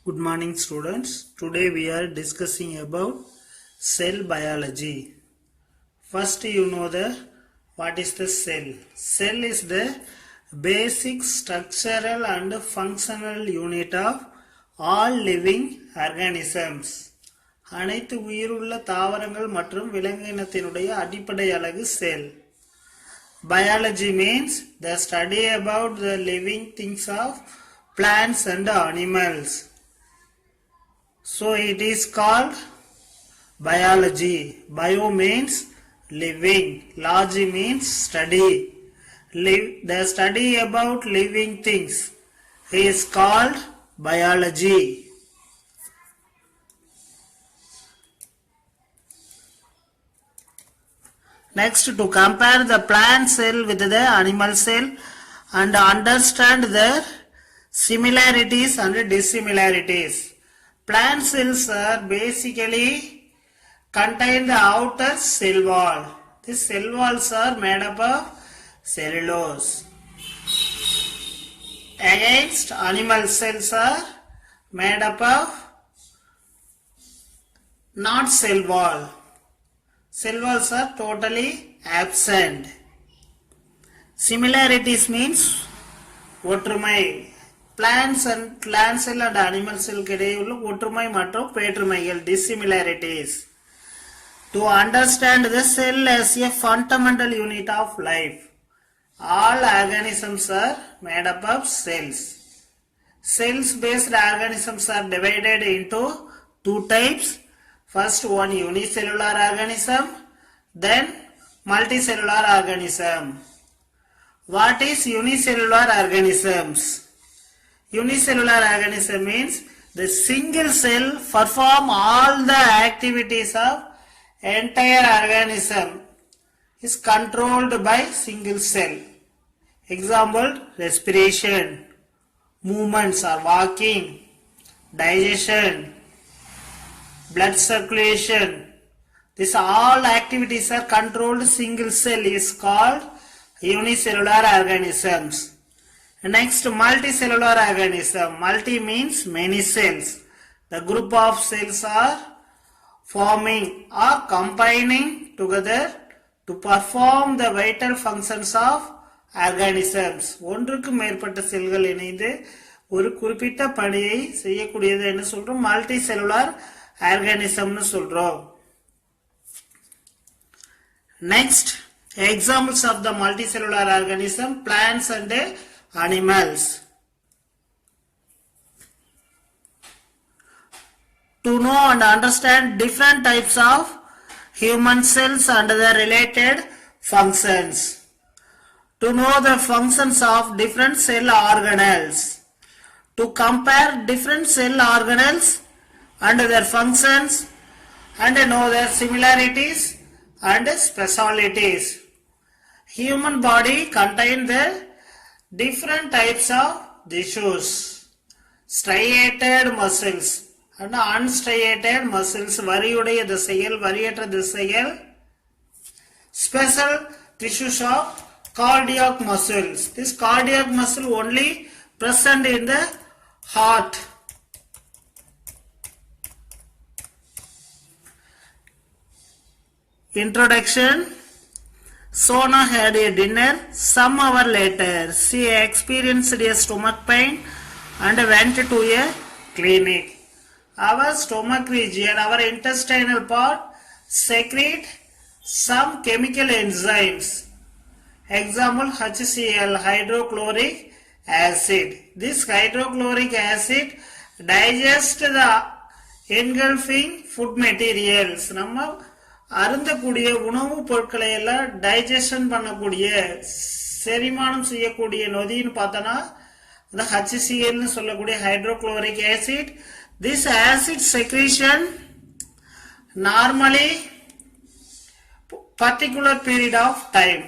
Good morning students. Today we are discussing about cell biology. First you know what is the cell. Cell is the basic structural and functional unit of all living organisms. அனைத்து உயிருள்ள தாவரங்கள் மற்றும் விலங்கினத்தினுடைய அடிப்படை அலகு செல். Biology means the study about the living things of plants and animals. So it is called biology. Bio means living. Logy means study. The study about living things is called biology. Next, to compare the plant cell with the animal cell and understand their similarities and dissimilarities. Plant cells are basically contain the outer cell wall. These cell walls are made up of cellulose. Against animal cells are made up of not cell wall. Cell walls are totally absent. Similarities means ஒற்றுமை. Plants cell and animal cell கிடையே உள்ள ஒற்றுமை மற்றும் வேற்றுமைகள் dissimilarities. To understand the cell as a fundamental unit of life. All organisms are made up of cells. Cells based organisms are divided into two types. First one unicellular organism, then multicellular organism. What is unicellular organisms? Unicellular organism means the single cell perform all the activities of entire organism is controlled by single cell. Example, respiration, movements or walking, digestion, blood circulation. These all activities are controlled single cell is called unicellular organisms. Next, multicellular organism. Multi means many cells. The group of cells are forming or combining together to perform the vital functions of organisms. ஒன்றுக்கு மேற்பட்ட செல்கள் இணைந்து ஒரு குறிப்பிட்ட பணியை செய்யக்கூடியது என்ன சொல்றோம்? மல்டி செல்லுலார் ஆர்கானிசம்னு சொல்றோம். Next, examples of the multicellular organism, plants and animals. To know and understand different types of human cells and their related functions. To know the functions of different cell organelles. To compare different cell organelles and their functions and know their similarities and specialities. Human body contains the different types of tissues. Striated muscles and unstriated muscles. வரியுடைய திசைகள், வரியற்ற திசைகள். Special tissues of cardiac muscles. This cardiac muscle only present in the heart. Introduction. Sona had a dinner some hour later. She experienced a stomach pain and went to a clinic. Our stomach region, our intestinal part secrete some chemical enzymes. Example, HCl, hydrochloric acid. This hydrochloric acid digests the engulfing food materials. நம்ம அருந்தக்கூடிய உணவுப் பொருட்களை எல்லாம் digestion பண்ணக்கூடிய செரிமானம் செய்யக்கூடிய நொதின்னு பார்த்தோன்னா அந்த HCl சொல்லக்கூடிய hydrochloric acid. This acid secretion normally particular period of time.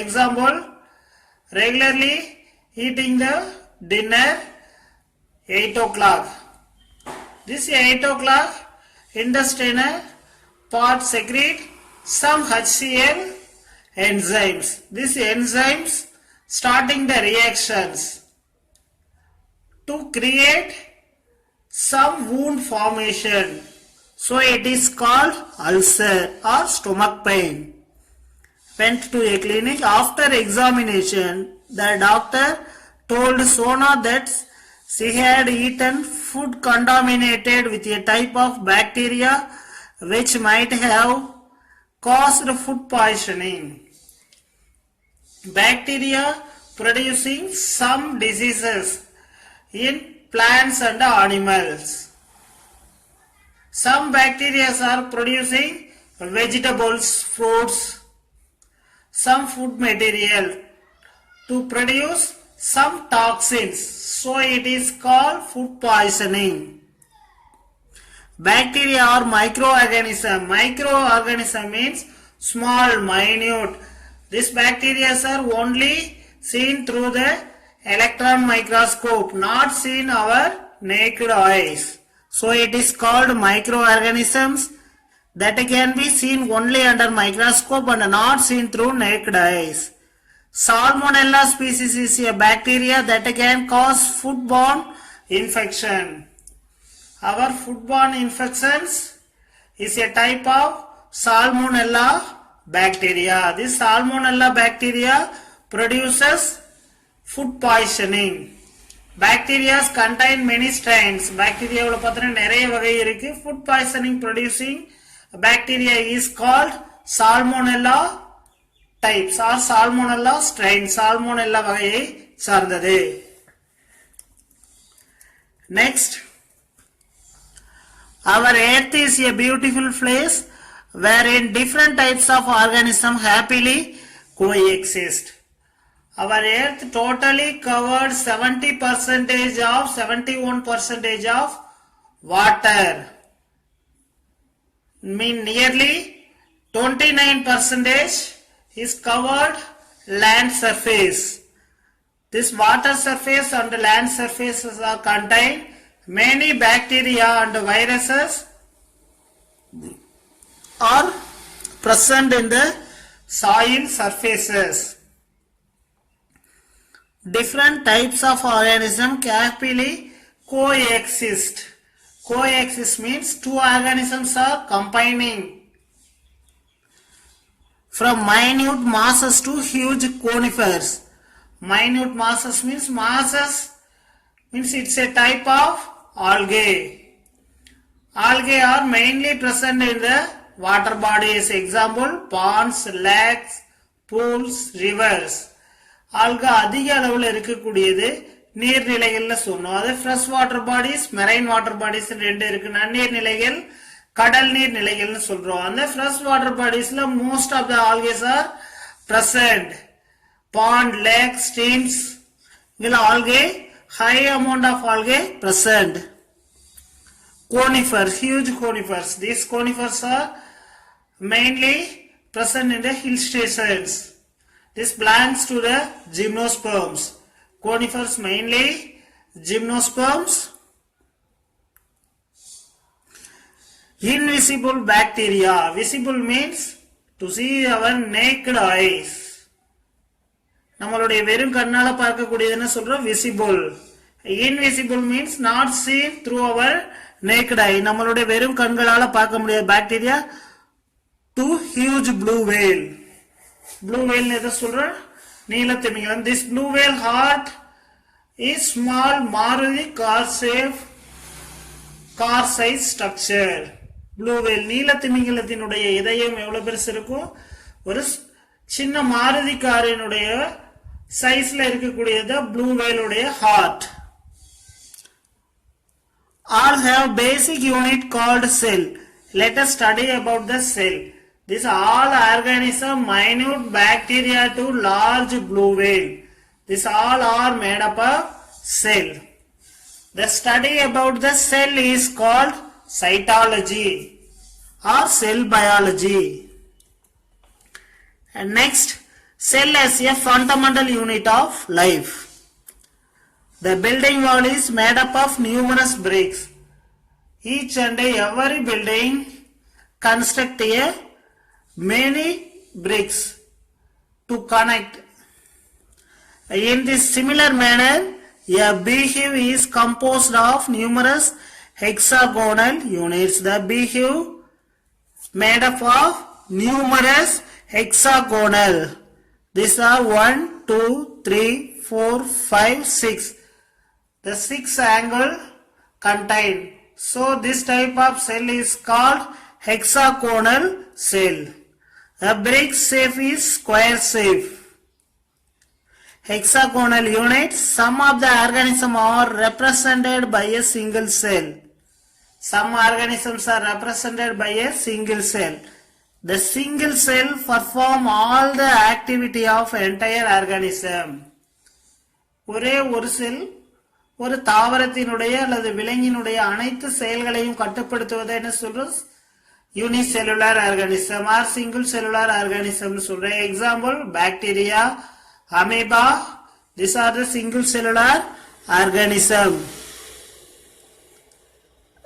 Example, regularly eating the dinner 8 o'clock. This 8 o'clock intestinal part secrete some HCl enzymes. These enzymes starting the reactions to create some wound formation. So it is called ulcer or stomach pain. Went to a clinic. After examination, the doctor told Sona that she had eaten food contaminated with a type of bacteria which might have caused food poisoning. Bacteria producing some diseases in plants and animals. Some bacteria are producing vegetables, fruits, some food material to produce some toxins. So it is called food poisoning. Bacteria or microorganism. Microorganism means small, minute. These bacteria are only seen through the electron microscope, not seen our naked eyes. So it is called microorganisms that can be seen only under microscope and not seen through naked eyes. Salmonella species is a bacteria that can cause foodborne infection. Our foodborne infections is a type of Salmonella bacteria. This Salmonella bacteria produces food poisoning. Bacteria contain many strains. Bacteria food poisoning producing bacteria is called Salmonella types or Salmonella strain. Salmonella vagayai சார்ந்தது. Next, our earth is a beautiful place wherein different types of organisms happily coexist. Our earth totally covered 71% of water. Mean nearly 29% is covered land surface. This water surface and land surfaces are contain many bacteria and viruses are present in the soil surfaces. Different types of organisms happily coexist. Coexist means two organisms are combining from minute masses to huge conifers. Minute masses means it's a type of algae. Algae are mainly present in the water bodies. Example, ponds, lakes, pools, rivers. Alga அதிக அளவுல இருக்கக்கூடியது நீர்நிலைகள்ல சொன்னோம். அது fresh water bodies, marine water bodies ரெண்டு இருக்கு. நன்னீர் நிலைகள், கடல் நீர் நிலைகள்னு சொல்றோம். அந்த fresh water bodiesல most of the algae are present. Pond, lake, streams, algae, high amount of algae present. Conifers, huge conifers. These conifers are mainly present in the hill stations. This belongs to the gymnosperms. Conifers mainly gymnosperms. Invisible bacteria. Visible means to see our naked eyes. நம்மளுடைய வெறும் கண்ணால பார்க்கக்கூடியதுன்னு சொல்றோம் visible. Invisible means not seen through our naked eye. நம்மளுடைய வெறும் கண்களால பார்க்க முடியாத bacteria to huge blue whale. Blue whale எதை சொல்றோம்? நீலத்திமிங்கலம். This blue whale heart is small Maruti car size structure. Blue whale நீலத்திமிங்கலத்தினுடைய இதயம் எவ்வளவு பெருசு இருக்கும்? ஒரு சின்ன மாருதி காரினுடைய சைஸ்ல இருக்கக்கூடியது blue whale உடைய heart. All have basic unit called cell. Let us study about the cell. These all organisms, minute bacteria to large blue whale. These all are made up of cell. The study about the cell is called cytology or cell biology. And next, cell as a fundamental unit of life. The building wall is made up of numerous bricks. Each and every building construct a many bricks to connect. In this similar manner, a beehive is composed of numerous hexagonal units. The beehive made up of numerous hexagonal. These are 1, 2, 3, 4, 5, 6. The 6 angle contain. So this type of cell is called hexagonal cell. A brick shape is square shape. Hexagonal units, some of the organisms are represented by a single cell. Some organisms are represented by a single cell. The single cell perform all the activity of entire organism. ஒரே ஒரு செல் ஒரு தாவரத்தினுடைய அல்லது விலங்கினுடைய அனைத்து செயல்களையும் கட்டுப்படுத்துவதை என்ன சொல்றோம்? Unicellular organism or single cellular organism சொல்றேன். Example bacteria, amoeba, these are the single cellular organism.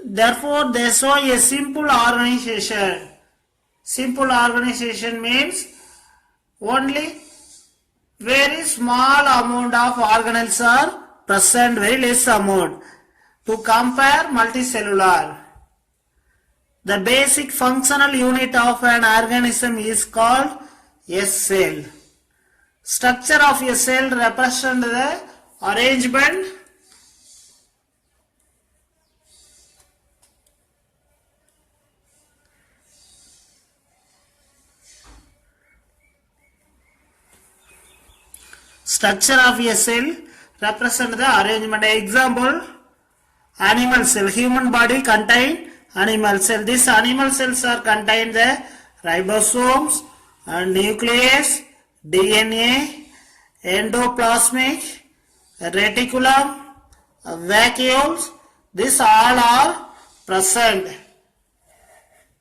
Therefore, they show a simple organization. Simple organization means only very small amount of organelles are present, very less amount. To compare multicellular, the basic functional unit of an organism is called a cell. Structure of a cell represents the arrangement Example, animal cell. Human body contain animal cell. These animal cells are contain the ribosomes and nucleus, DNA, endoplasmic reticulum, vacuoles. These all are present.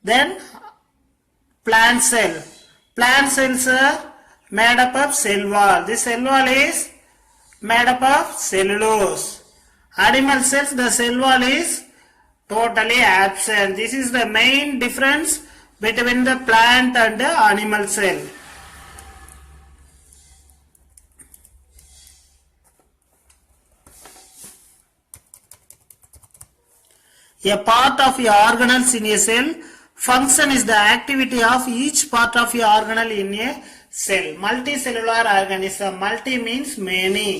Then plant cell. Plant cells are made up of cell wall. This cell wall is made up of cellulose. Animal cells, the cell wall is totally absent. This is the main difference between the plant and the animal cell. A part of a organelles in a cell. Function is the activity of each part of a organelle in a cell. Multicellular organism. Multi means many.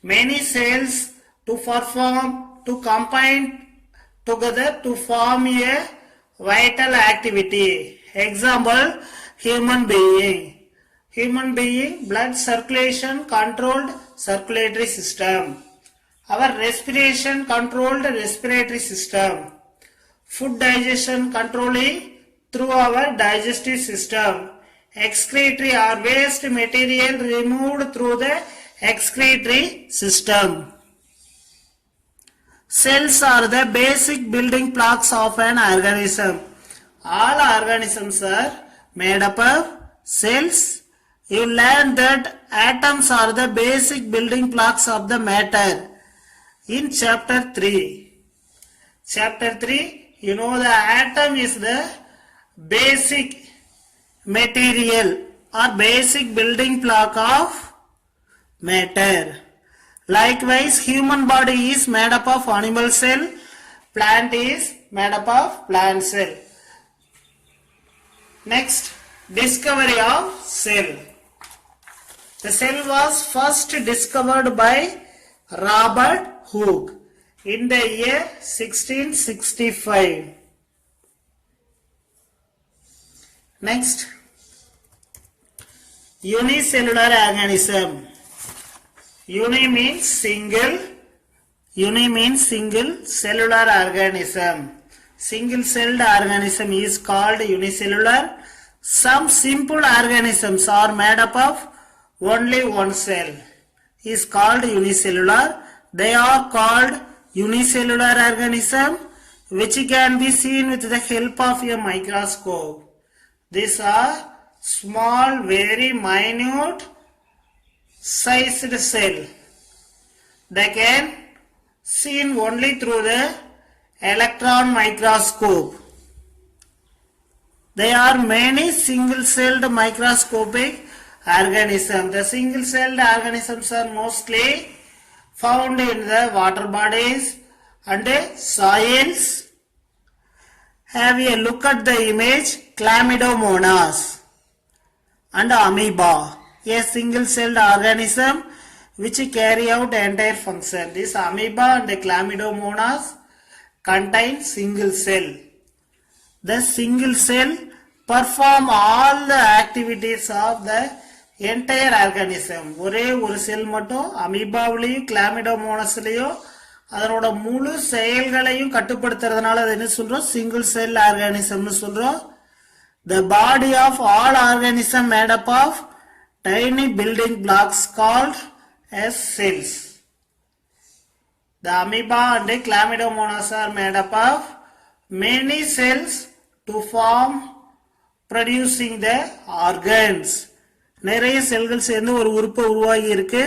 Many cells to perform, to combine together to form a vital activity. Example, human being. Human being, blood circulation controlled circulatory system. Our respiration controlled respiratory system. Food digestion controlling through our digestive system. Excretory or waste material removed through the excretory system. Cells are the basic building blocks of an organism. All organisms are made up of cells. You learn that atoms are the basic building blocks of the matter. In chapter 3. Chapter 3, you know the atom is the basic material or basic building block of matter. Likewise, human body is made up of animal cell, plant is made up of plant cell. Next, discovery of cell. The cell was first discovered by Robert Hooke in the year 1665. Next, unicellular organism. Uni means single. Uni means single cellular organism. Single celled organism is called unicellular. Some simple organisms are made up of only one cell. Is called unicellular. They are called unicellular organism which can be seen with the help of a microscope. These are small, very minute sized cell. They can seen only through the electron microscope. There are many single-celled microscopic organisms. The single-celled organisms are mostly found in the water bodies and soils. Have a look at the image. Chlamydomonas and amoeba, a single-celled organism which carry out entire function. This amoeba and the chlamydomonas contain single cell. The single cell perform all the activities of the entire organism. ஒரே ஒரு செல் மட்டும் அமீபாவிலையும் கிளாமிடோமோனஸ்லயும் அதனோட முழு செயல்களையும் கட்டுப்படுத்துறதுனால அது என்ன சொல்றோம்? Single cell ஆர்கானிசம்னு சொல்றோம். The body of all organism made up of tiny building blocks called as cells. The amoeba and the chlamydomonas are made up of many cells to form producing the organs. நிறைய செல்கள் சேர்ந்து ஒரு உறுப்பு உருவாகி இருக்கு.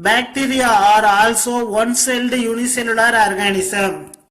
Bacteria are also one-celled unicellular organism.